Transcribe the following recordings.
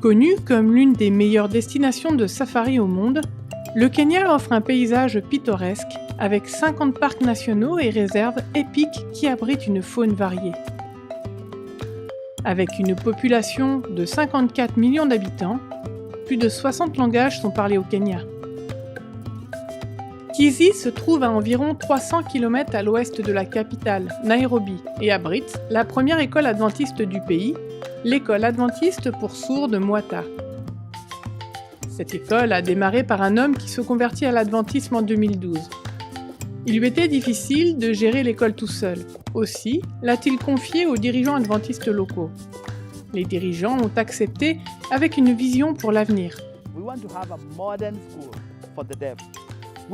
Connu comme l'une des meilleures destinations de safari au monde, le Kenya offre un paysage pittoresque avec 50 parcs nationaux et réserves épiques qui abritent une faune variée. Avec une population de 54 millions d'habitants, plus de 60 langages sont parlés au Kenya. Kisii se trouve à environ 300 km à l'ouest de la capitale, Nairobi, et abrite la première école adventiste du pays, l'école adventiste pour sourds de Mwata. Cette école a démarré par un homme qui se convertit à l'adventisme en 2012. Il lui était difficile de gérer l'école tout seul. Aussi l'a-t-il confiée aux dirigeants adventistes locaux. Les dirigeants ont accepté avec une vision pour l'avenir.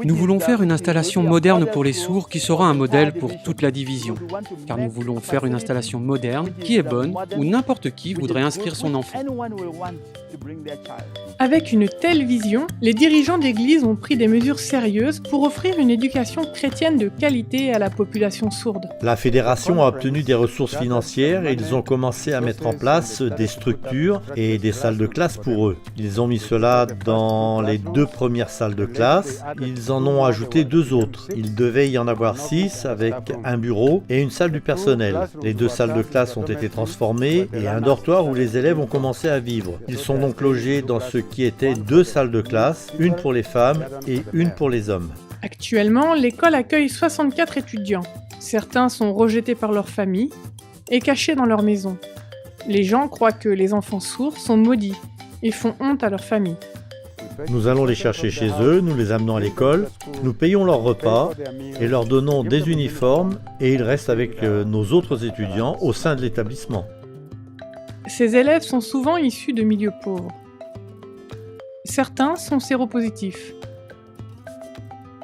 Nous voulons faire une installation moderne pour les sourds qui sera un modèle pour toute la division, car nous voulons faire une installation moderne qui est bonne où n'importe qui voudrait inscrire son enfant. Avec une telle vision, les dirigeants d'église ont pris des mesures sérieuses pour offrir une éducation chrétienne de qualité à la population sourde. La fédération a obtenu des ressources financières et ils ont commencé à mettre en place des structures et des salles de classe pour eux. Ils ont mis cela dans les 2 premières salles de classe. Ils en ont ajouté 2 autres. Il devait y en avoir 6 avec un bureau et une salle du personnel. Les 2 salles de classe ont été transformées et un dortoir où les élèves ont commencé à vivre. Ils sont donc logés dans ce qui étaient 2 salles de classe, une pour les femmes et une pour les hommes. Actuellement, l'école accueille 64 étudiants. Certains sont rejetés par leur famille et cachés dans leur maison. Les gens croient que les enfants sourds sont maudits et font honte à leur famille. Nous allons les chercher chez eux, nous les amenons à l'école, nous payons leurs repas et leur donnons des uniformes et ils restent avec nos autres étudiants au sein de l'établissement. Ces élèves sont souvent issus de milieux pauvres. Certains sont séropositifs.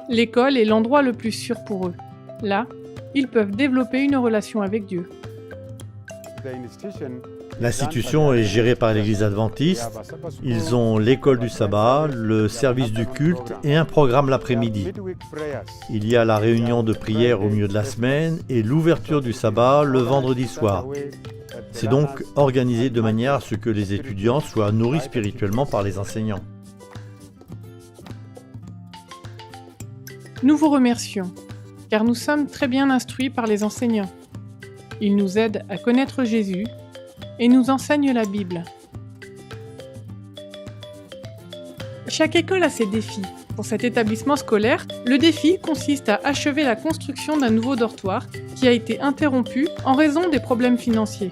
L'école est l'endroit le plus sûr pour eux. Là, ils peuvent développer une relation avec Dieu. L'institution est gérée par l'Église adventiste. Ils ont l'école du sabbat, le service du culte et un programme l'après-midi. Il y a la réunion de prière au milieu de la semaine et l'ouverture du sabbat le vendredi soir. C'est donc organisé de manière à ce que les étudiants soient nourris spirituellement par les enseignants. Nous vous remercions, car nous sommes très bien instruits par les enseignants. Ils nous aident à connaître Jésus et nous enseignent la Bible. Chaque école a ses défis. Pour cet établissement scolaire, le défi consiste à achever la construction d'un nouveau dortoir qui a été interrompu en raison des problèmes financiers.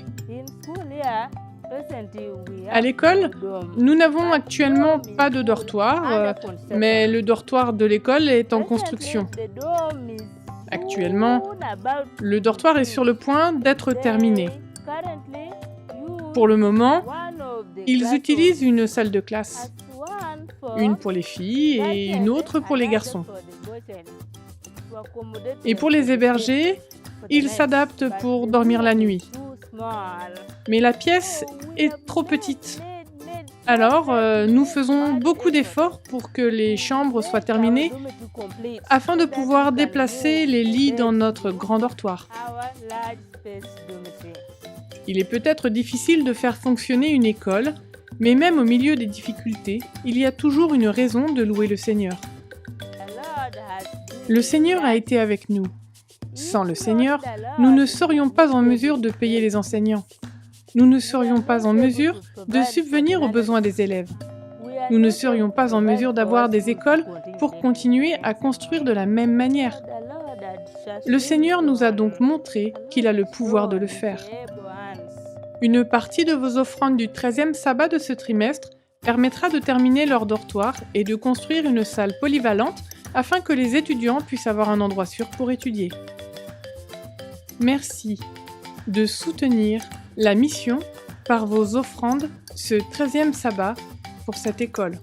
À l'école, nous n'avons actuellement pas de dortoir, mais le dortoir de l'école est en construction. Actuellement, le dortoir est sur le point d'être terminé. Pour le moment, ils utilisent une salle de classe, une pour les filles et une autre pour les garçons. Et pour les héberger, ils s'adaptent pour dormir la nuit. Mais la pièce est trop petite. Alors, nous faisons beaucoup d'efforts pour que les chambres soient terminées afin de pouvoir déplacer les lits dans notre grand dortoir. Il est peut-être difficile de faire fonctionner une école, mais même au milieu des difficultés, il y a toujours une raison de louer le Seigneur. Le Seigneur a été avec nous. Sans le Seigneur, nous ne serions pas en mesure de payer les enseignants. Nous ne serions pas en mesure de subvenir aux besoins des élèves. Nous ne serions pas en mesure d'avoir des écoles pour continuer à construire de la même manière. Le Seigneur nous a donc montré qu'il a le pouvoir de le faire. Une partie de vos offrandes du 13e sabbat de ce trimestre permettra de terminer leur dortoir et de construire une salle polyvalente afin que les étudiants puissent avoir un endroit sûr pour étudier. Merci de soutenir la mission par vos offrandes ce 13e sabbat pour cette école.